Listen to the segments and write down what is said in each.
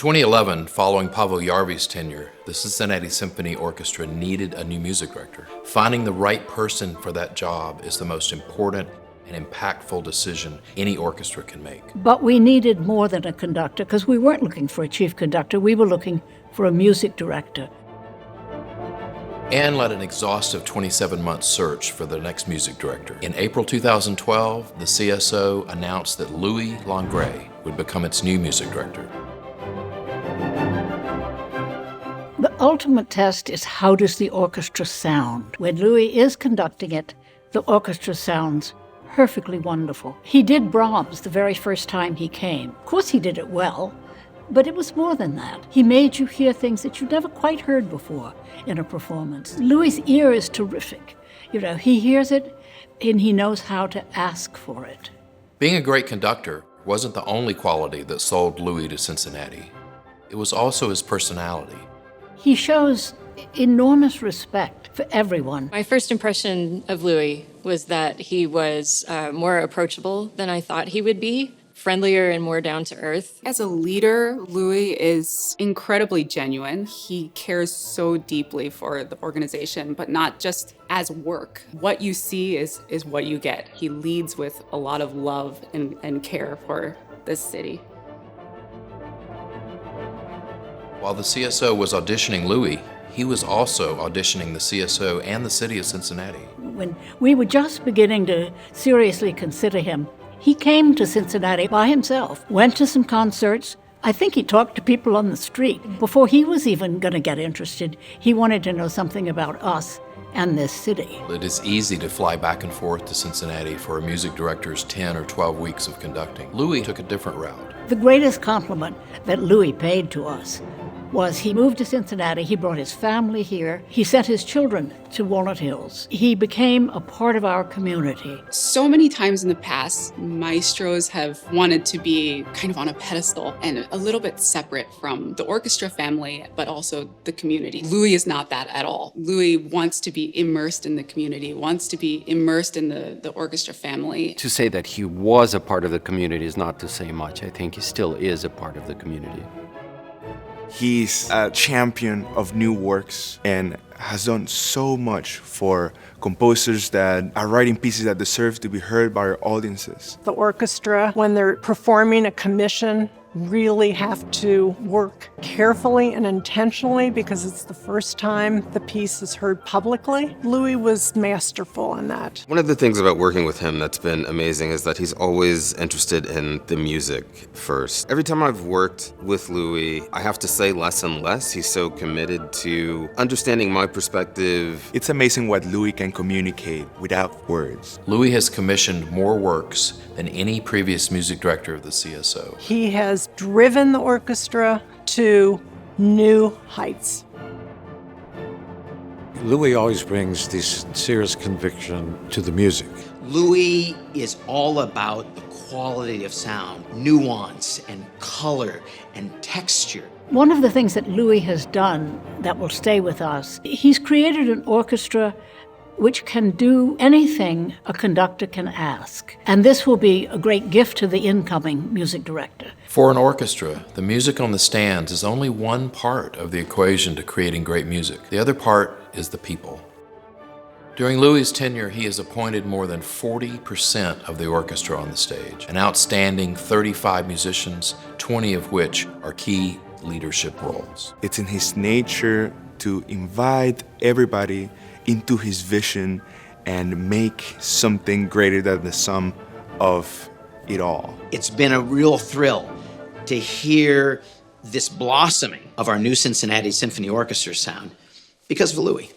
2011, following Paavo Järvi's tenure, the Cincinnati Symphony Orchestra needed a new music director. Finding the right person for that job is the most important and impactful decision any orchestra can make. But we needed more than a conductor, because we weren't looking for a chief conductor, we were looking for a music director. Anne led an exhaustive 27-month search for the next music director. In April 2012, the CSO announced that Louis Langrée would become its new music director. The ultimate test is, how does the orchestra sound? When Louis is conducting it, the orchestra sounds perfectly wonderful. He did Brahms the very first time he came. Of course he did it well, but it was more than that. He made you hear things that you'd never quite heard before in a performance. Louis' ear is terrific. He hears it and he knows how to ask for it. Being a great conductor wasn't the only quality that sold Louis to Cincinnati. It was also his personality. He shows enormous respect for everyone. My first impression of Louis was that he was more approachable than I thought he would be, friendlier and more down to earth. As a leader, Louis is incredibly genuine. He cares so deeply for the organization, but not just as work. What you see is what you get. He leads with a lot of love and care for this city. While the CSO was auditioning Louis, he was also auditioning the CSO and the city of Cincinnati. When we were just beginning to seriously consider him, he came to Cincinnati by himself, went to some concerts. I think he talked to people on the street. Before he was even going to get interested, he wanted to know something about us and this city. It is easy to fly back and forth to Cincinnati for a music director's 10 or 12 weeks of conducting. Louis took a different route. The greatest compliment that Louis paid to us was he moved to Cincinnati, he brought his family here, he sent his children to Walnut Hills. He became a part of our community. So many times in the past, maestros have wanted to be kind of on a pedestal and a little bit separate from the orchestra family, but also the community. Louis is not that at all. Louis wants to be immersed in the community, wants to be immersed in the orchestra family. To say that he was a part of the community is not to say much. I think he still is a part of the community. He's a champion of new works and has done so much for composers that are writing pieces that deserve to be heard by our audiences. The orchestra, when they're performing a commission, really have to work carefully and intentionally because it's the first time the piece is heard publicly. Louis was masterful in that. One of the things about working with him that's been amazing is that he's always interested in the music first. Every time I've worked with Louis, I have to say less and less. He's so committed to understanding my perspective. It's amazing what Louis can communicate without words. Louis has commissioned more works than any previous music director of the CSO. He has driven the orchestra to new heights. Louis always brings this sincerest conviction to the music. Louis is all about the quality of sound, nuance and color and texture. One of the things that Louis has done that will stay with us, he's created an orchestra which can do anything a conductor can ask. And this will be a great gift to the incoming music director. For an orchestra, the music on the stands is only one part of the equation to creating great music. The other part is the people. During Louis' tenure, he has appointed more than 40% of the orchestra on the stage, an outstanding 35 musicians, 20 of which are key leadership roles. It's in his nature to invite everybody into his vision and make something greater than the sum of it all. It's been a real thrill to hear this blossoming of our new Cincinnati Symphony Orchestra sound because of Louis.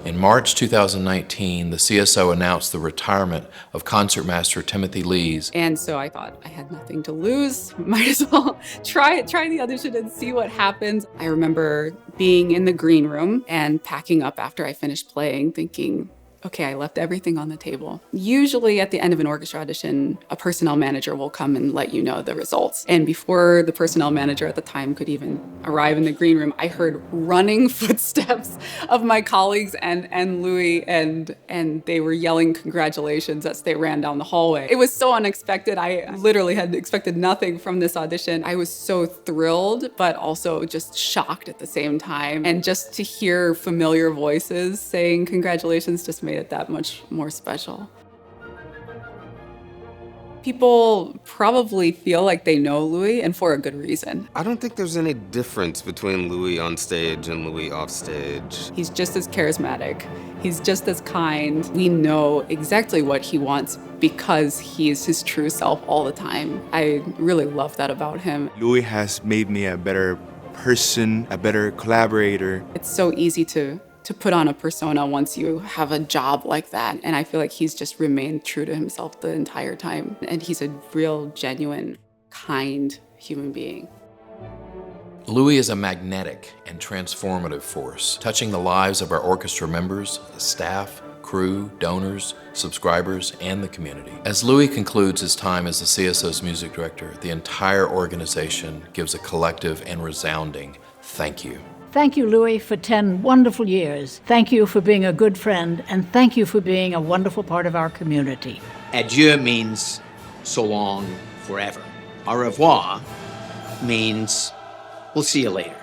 In March 2019, the CSO announced the retirement of concertmaster Timothy Lees. And so I thought I had nothing to lose. Might as well try the audition and see what happens. I remember being in the green room and packing up after I finished playing, thinking, okay, I left everything on the table. Usually at the end of an orchestra audition, a personnel manager will come and let you know the results. And before the personnel manager at the time could even arrive in the green room, I heard running footsteps of my colleagues and Louis, and they were yelling congratulations as they ran down the hallway. It was so unexpected. I literally had expected nothing from this audition. I was so thrilled, but also just shocked at the same time. And just to hear familiar voices saying congratulations just made it that much more special. People probably feel like they know Louis, and for a good reason. I don't think there's any difference between Louis on stage and Louis off stage. He's just as charismatic. He's just as kind. We know exactly what he wants because he's his true self all the time. I really love that about him. Louis has made me a better person, a better collaborator. It's so easy to put on a persona once you have a job like that. And I feel like he's just remained true to himself the entire time. And he's a real, genuine, kind human being. Louis is a magnetic and transformative force, touching the lives of our orchestra members, staff, crew, donors, subscribers, and the community. As Louis concludes his time as the CSO's music director, the entire organization gives a collective and resounding thank you. Thank you, Louis, for 10 wonderful years. Thank you for being a good friend, and thank you for being a wonderful part of our community. Adieu means so long, forever. Au revoir means we'll see you later.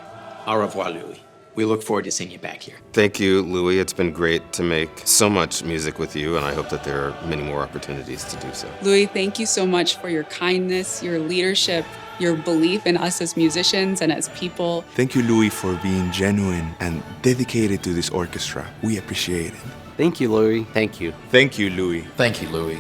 Au revoir, Louis. We look forward to seeing you back here. Thank you, Louis. It's been great to make so much music with you, and I hope that there are many more opportunities to do so. Louis, thank you so much for your kindness, your leadership, your belief in us as musicians and as people. Thank you, Louis, for being genuine and dedicated to this orchestra. We appreciate it. Thank you, Louis. Thank you. Thank you, Louis. Thank you, Louis.